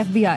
FBI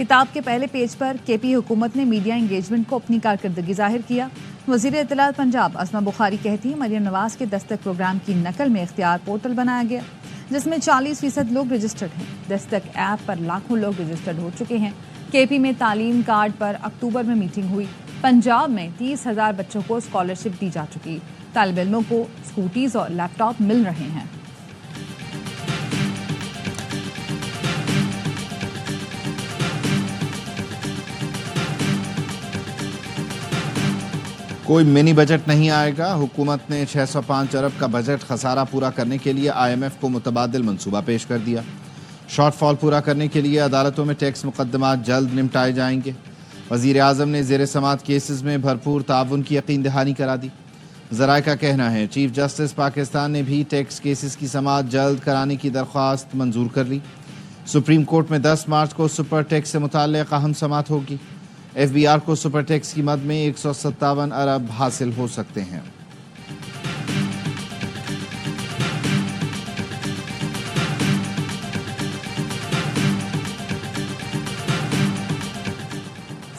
کتاب کے پہلے پیج پر کے پی حکومت نے میڈیا انگیجمنٹ کو اپنی کارکردگی ظاہر کیا۔ وزیر اطلاعات پنجاب اسما بخاری کہتی ہیں مریم نواز کے دستک پروگرام کی نقل میں اختیار پورٹل بنایا گیا جس میں 40% لوگ رجسٹرڈ ہیں۔ دستک ایپ پر لاکھوں لوگ رجسٹرڈ ہو چکے ہیں۔ کے پی میں تعلیم کارڈ پر اکتوبر میں میٹنگ ہوئی۔ پنجاب میں 30,000 بچوں کو اسکالرشپ دی جا چکی۔ طالب علموں کو اسکوٹیز اور لیپ ٹاپ مل رہے ہیں۔ کوئی منی بجٹ نہیں آئے گا۔ حکومت نے 605 ارب کا بجٹ خسارہ پورا کرنے کے لیے IMF کو متبادل منصوبہ پیش کر دیا۔ شارٹ فال پورا کرنے کے لیے عدالتوں میں ٹیکس مقدمات جلد نمٹائے جائیں گے۔ وزیر اعظم نے زیر سماعت کیسز میں بھرپور تعاون کی یقین دہانی کرا دی۔ ذرائع کا کہنا ہے چیف جسٹس پاکستان نے بھی ٹیکس کیسز کی سماعت جلد کرانے کی درخواست منظور کر لی۔ سپریم کورٹ میں 10 مارچ کو سپر ٹیکس سے متعلق اہم سماعت ہوگی۔ FBR کو سپر ٹیکس کی مد میں 157 ارب حاصل ہو سکتے ہیں۔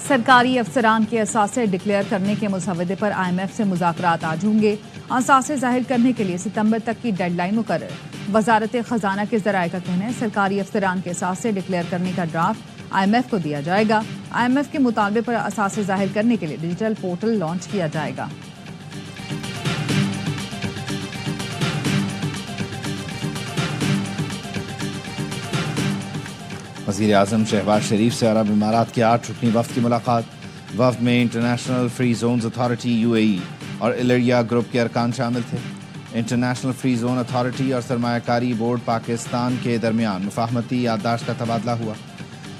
سرکاری افسران کے اثاثے ڈکلیئر کرنے کے مسودے پر IMF سے مذاکرات آج ہوں گے۔ اثاثے ظاہر کرنے کے لیے ستمبر تک کی ڈیڈ لائن مقرر۔ وزارت خزانہ کے ذرائع کا کہنا ہے سرکاری افسران کے اثاثے ڈکلیئر کرنے کا ڈرافٹ IMF کو دیا جائے گا۔ IMF کے مطالبے پر اثاثے ظاہر کرنے کے لیے ڈیجیٹل پورٹل لانچ کیا جائے گا۔ وزیر اعظم شہباز شریف سے عرب امارات کے 8 رکنی وفد کی ملاقات۔ وفد میں international free zones authority UAE اور الریا گروپ کے ارکان شامل تھے۔ انٹرنیشنل فری زون اتھارٹی اور سرمایہ کاری بورڈ پاکستان کے درمیان مفاہمتی یادداشت کا تبادلہ ہوا۔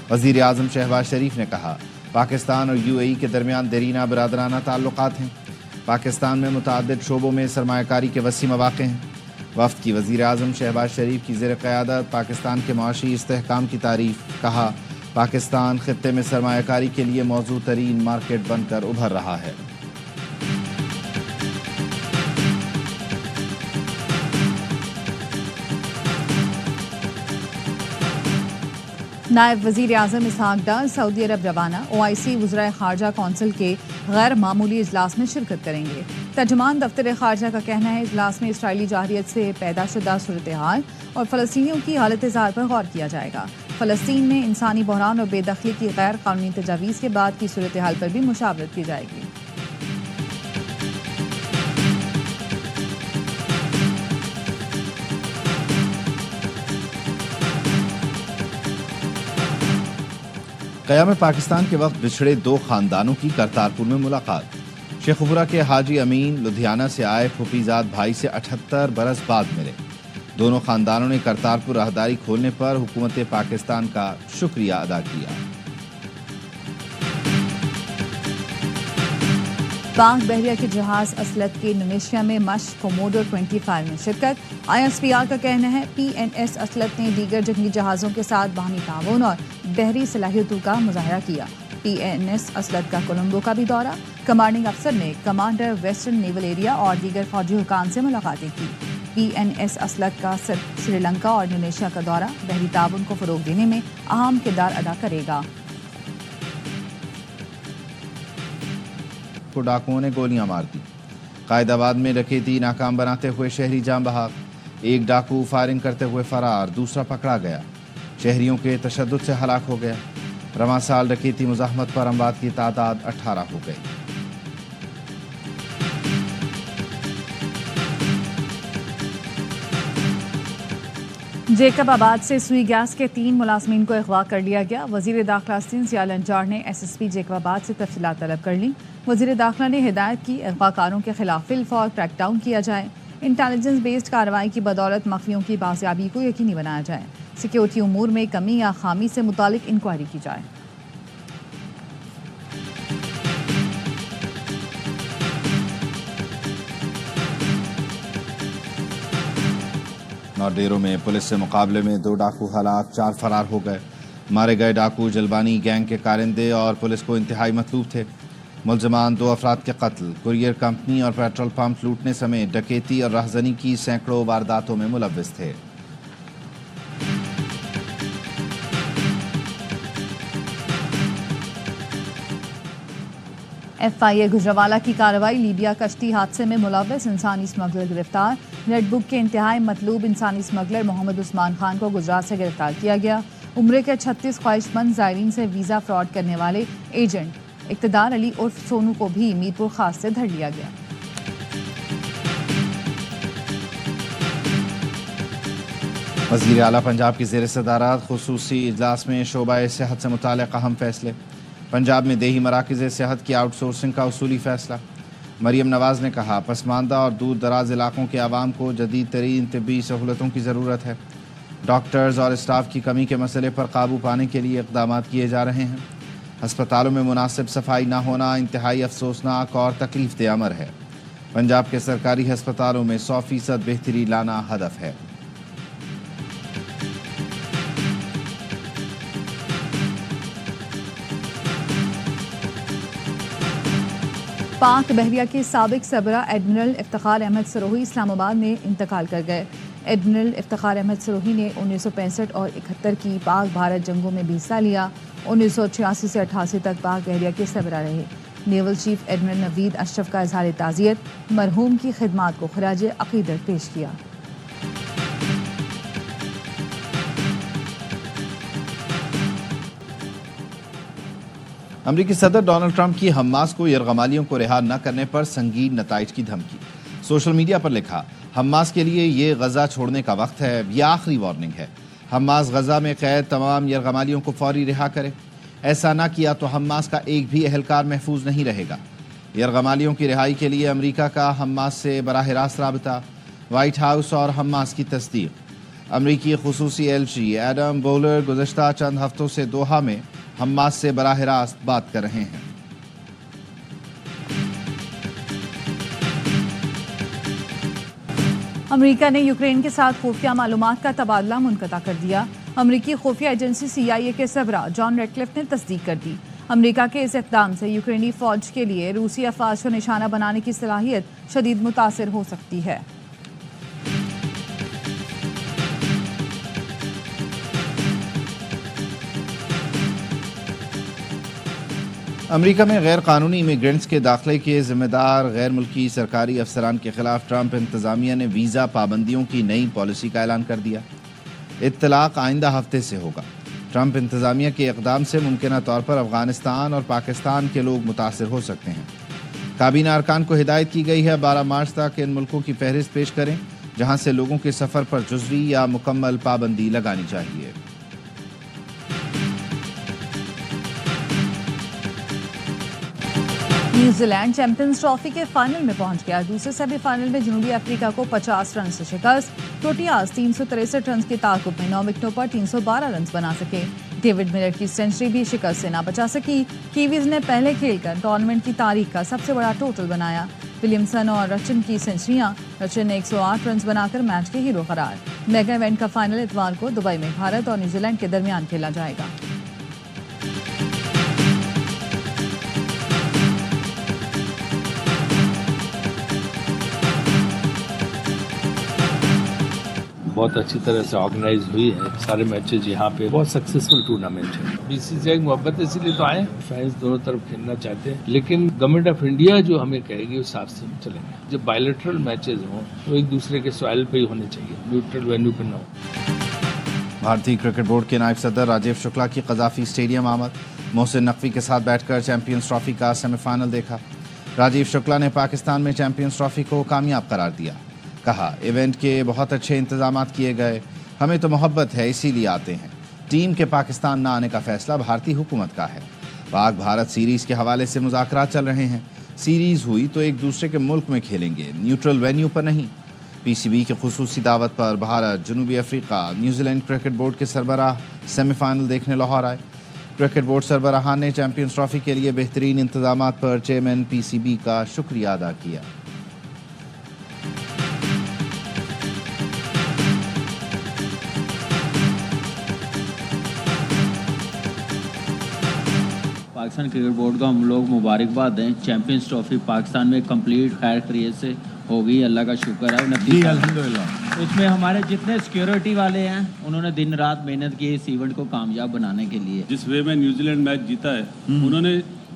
وزیر اعظم شہباز شریف نے کہا پاکستان اور UAE کے درمیان دیرینہ برادرانہ تعلقات ہیں۔ پاکستان میں متعدد شعبوں میں سرمایہ کاری کے وسیع مواقع ہیں۔ وفد کی وزیر اعظم شہباز شریف کی زیر قیادت پاکستان کے معاشی استحکام کی تعریف۔ کہا پاکستان خطے میں سرمایہ کاری کے لیے موزوں ترین مارکیٹ بن کر ابھر رہا ہے۔ نائب وزیر اعظم اسحاق ڈار سعودی عرب روانہ۔ OIC وزرائے خارجہ کونسل کے غیر معمولی اجلاس میں شرکت کریں گے۔ ترجمان دفتر خارجہ کا کہنا ہے اجلاس میں اسرائیلی جارحیت سے پیدا شدہ صورتحال اور فلسطینیوں کی حالت زار پر غور کیا جائے گا۔ فلسطین میں انسانی بحران اور بے دخلی کی غیر قانونی تجاویز کے بعد کی صورتحال پر بھی مشاورت کی جائے گی۔ قیام پاکستان کے وقت بچھڑے 2 خاندانوں کی کرتارپور میں ملاقات۔ شیخ ابرا کے حاجی امین لدھیانہ سے آئے پھوپھیزاد بھائی سے 78 برس بعد ملے۔ دونوں خاندانوں نے کرتارپور راہداری کھولنے پر حکومت پاکستان کا شکریہ ادا کیا۔ پاک بحریہ کے جہاز اسلط کی انڈونیشیا میں مشق کوموڈو 25 میں شرکت۔ ISPR کا کہنا ہے PNS اسلط نے دیگر جنگی جہازوں کے ساتھ باہمی تعاون اور بحری صلاحیتوں کا مظاہرہ کیا۔ PNS اسلط کا کولمبو کا بھی دورہ۔ کمانڈنگ افسر نے کمانڈر ویسٹرن نیول ایریا اور دیگر فوجی حکام سے ملاقاتیں کی۔ PNS اسلط کا سری لنکا اور انڈونیشیا کا دورہ بحری تعاون کو فروغ دینے میں اہم کردار ادا کرے گا۔ کو ڈاکوؤں نے گولیاں مار دی۔ قائد آباد میں ڈکیتی ناکام بناتے ہوئے شہری جاں بحق۔ ایک ڈاکو فائرنگ کرتے ہوئے فرار، دوسرا پکڑا گیا۔ شہریوں کے تشدد سے ہلاک ہو گیا۔ رواں سال ڈکیتی مزاحمت پر اموات کی تعداد 18 ہو گئی۔ جیکب آباد سے سوئی گیس کے 3 ملازمین کو اغوا کر لیا گیا۔ وزیر داخلہ سندھ ضیاء الانجار نے SSP جیکب آباد سے تفصیلات طلب کر لیں۔ وزیر داخلہ نے ہدایت کی اغوا کاروں کے خلاف فی الفور کریک ڈاؤن کیا جائے۔ انٹیلیجنس بیسڈ کارروائی کی بدولت مخفیوں کی بازیابی کو یقینی بنایا جائے۔ سیکیورٹی امور میں کمی یا خامی سے متعلق انکوائری کی جائے۔ ناردیرو میں پولیس سے مقابلے میں 2 ڈاکو ہلاک، 4 فرار ہو گئے۔ مارے گئے ڈاکو جلبانی گینگ کے کارندے اور پولیس کو انتہائی مطلوب تھے۔ ملزمان 2 افراد کے قتل، کوریئر کمپنی اور پیٹرول پمپ لوٹنے سمیت ڈکیتی اور رہزنی کی سینکڑوں وارداتوں میں ملوث تھے۔ FIA گجرانوالہ کی کارروائی، لیبیا کشتی حادثے میں ملوث انسانی اسمگلر گرفتار۔ ریڈ بک کے انتہائی مطلوب انسانی اسمگلر محمد عثمان خان کو گجرات سے گرفتار کیا گیا۔ عمرے کے 36 خواہش مند زائرین سے ویزا فراڈ کرنے والے ایجنٹ اقتدار علی عرف سونو کو بھی میرپور خاص سے دھر لیا گیا۔ وزیر اعلیٰ پنجاب کی زیر صدارت خصوصی اجلاس میں شعبہ صحت سے متعلق اہم فیصلے۔ پنجاب میں دیہی مراکز صحت کی آؤٹ سورسنگ کا اصولی فیصلہ۔ مریم نواز نے کہا پسماندہ اور دور دراز علاقوں کے عوام کو جدید ترین طبی سہولتوں کی ضرورت ہے۔ ڈاکٹرز اور اسٹاف کی کمی کے مسئلے پر قابو پانے کے لیے اقدامات کیے جا رہے ہیں۔ ہسپتالوں میں مناسب صفائی نہ ہونا انتہائی افسوسناک اور تکلیف دہ امر ہے۔ پنجاب کے سرکاری ہسپتالوں میں 100% بہتری لانا ہدف ہے۔ پاک بحریہ کے سابق سربراہ ایڈمرل افتخار احمد سروہی اسلام آباد میں انتقال کر گئے۔ ایڈمرل افتخار احمد سروہی نے 1965 اور 71 کی پاک بھارت جنگوں میں بھی حصہ لیا۔ 1986 سے 88 تک پاک بحریہ کے سربراہ رہے۔ نیول چیف ایڈمرل نوید اشرف کا اظہار تعزیت، مرحوم کی خدمات کو خراج عقیدت پیش کیا۔ امریکی صدر ڈونلڈ ٹرمپ کی حماس کو یرغمالیوں کو رہا نہ کرنے پر سنگین نتائج کی دھمکی۔ سوشل میڈیا پر لکھا، حماس کے لیے یہ غزہ چھوڑنے کا وقت ہے، یہ آخری وارننگ ہے۔ حماس غزہ میں قید تمام یرغمالیوں کو فوری رہا کرے۔ ایسا نہ کیا تو حماس کا ایک بھی اہلکار محفوظ نہیں رہے گا۔ یرغمالیوں کی رہائی کے لیے امریکہ کا حماس سے براہ راست رابطہ، وائٹ ہاؤس اور حماس کی تصدیق۔ امریکی خصوصی ایلچی ایڈم بولر گزشتہ چند ہفتوں سے دوحہ میں حماس سے براہ راست بات کر رہے ہیں۔ امریکہ نے یوکرین کے ساتھ خفیہ معلومات کا تبادلہ منقطع کر دیا۔ امریکی خفیہ ایجنسی CIA کے سربراہ جان ریڈکلف نے تصدیق کر دی۔ امریکہ کے اس اقدام سے یوکرینی فوج کے لیے روسی افواج کو نشانہ بنانے کی صلاحیت شدید متاثر ہو سکتی ہے۔ امریکہ میں غیر قانونی امیگرینٹس کے داخلے کے ذمہ دار غیر ملکی سرکاری افسران کے خلاف ٹرمپ انتظامیہ نے ویزا پابندیوں کی نئی پالیسی کا اعلان کر دیا۔ اطلاق آئندہ ہفتے سے ہوگا۔ ٹرمپ انتظامیہ کے اقدام سے ممکنہ طور پر افغانستان اور پاکستان کے لوگ متاثر ہو سکتے ہیں۔ کابینہ ارکان کو ہدایت کی گئی ہے 12 مارچ تک ان ملکوں کی فہرست پیش کریں جہاں سے لوگوں کے سفر پر جزوی یا مکمل پابندی لگانی چاہیے۔ نیوزی لینڈ چیمپئنز ٹرافی کے فائنل میں پہنچ گیا۔ دوسرے سیمی فائنل میں جنوبی افریقہ کو 50 رن سے شکست۔ پروٹیاز 363 رنز کے تعاقب میں 9 وکٹوں پر 312 رنز بنا سکے۔ ڈیوڈ ملر کی سنچری بھی شکست سے نہ بچا سکی۔ کیویز نے پہلے کھیل کر ٹورنامنٹ کی تاریخ کا سب سے بڑا ٹوٹل بنایا۔ ولیمسن اور رچن کی سنچریاں، رچن نے 108 رنز بنا کر میچ کے ہیرو قرار۔ میگا ایونٹ کا فائنل اتوار کو دبئی میں بھارت اور نیوزی لینڈ کے درمیان کھیلا جائے گا۔ بہت اچھی طرح سے آرگنائز ہوئی ہے، سارے میچز یہاں پہ بہت سکسیسفل ٹورنامنٹ ہے۔ BCCI کی محبت اسی لیے تو آئے، فینس دونوں طرف کھیلنا چاہتے ہیں، لیکن گورنمنٹ آف انڈیا جو ہمیں کہے گی اس حساب سے ہم چلیں گے۔ جب بائیلیٹرل میچز ہوں تو ایک دوسرے کے سوائل پہ ہی ہونے چاہیے، نیوٹرل وینیو پہ نہ ہو۔ بھارتی کرکٹ بورڈ کے نائب صدر راجیو شکلا کی قذافی اسٹیڈیم آمد۔ محسن نقوی کے ساتھ بیٹھ کر چیمپئنز ٹرافی کا سیمی فائنل دیکھا۔ راجیو شکلا نے پاکستان میں چیمپئنز ٹرافی کو کامیاب قرار دیا۔ کہا ایونٹ کے بہت اچھے انتظامات کیے گئے، ہمیں تو محبت ہے اسی لیے آتے ہیں۔ ٹیم کے پاکستان نہ آنے کا فیصلہ بھارتی حکومت کا ہے۔ پاک بھارت سیریز کے حوالے سے مذاکرات چل رہے ہیں۔ سیریز ہوئی تو ایک دوسرے کے ملک میں کھیلیں گے، نیوٹرل وینیو پر نہیں۔ PCB کی خصوصی دعوت پر بھارت، جنوبی افریقہ، نیوزی لینڈ کرکٹ بورڈ کے سربراہ سیمی فائنل دیکھنے لاہور آئے۔ کرکٹ بورڈ سربراہان نے چیمپئنز ٹرافی کے لیے بہترین انتظامات پر چیئرمین PCB کا شکریہ ادا کیا۔ پاکستان کرکٹ بورڈ کو ہم لوگ مبارکباد دیں۔ چیمپئنز ٹرافی پاکستان میں کمپلیٹ خیر خیریت سے ہو گئی، اللہ کا شکر ہے۔ جی الحمدللہ۔ اس میں ہمارے جتنے سیکیورٹی والے ہیں انہوں نے دن رات محنت کی اس ایونٹ کو کامیاب بنانے کے لیے۔ جس وے میں نیوزی لینڈ میچ جیتا ہے، انہوں نے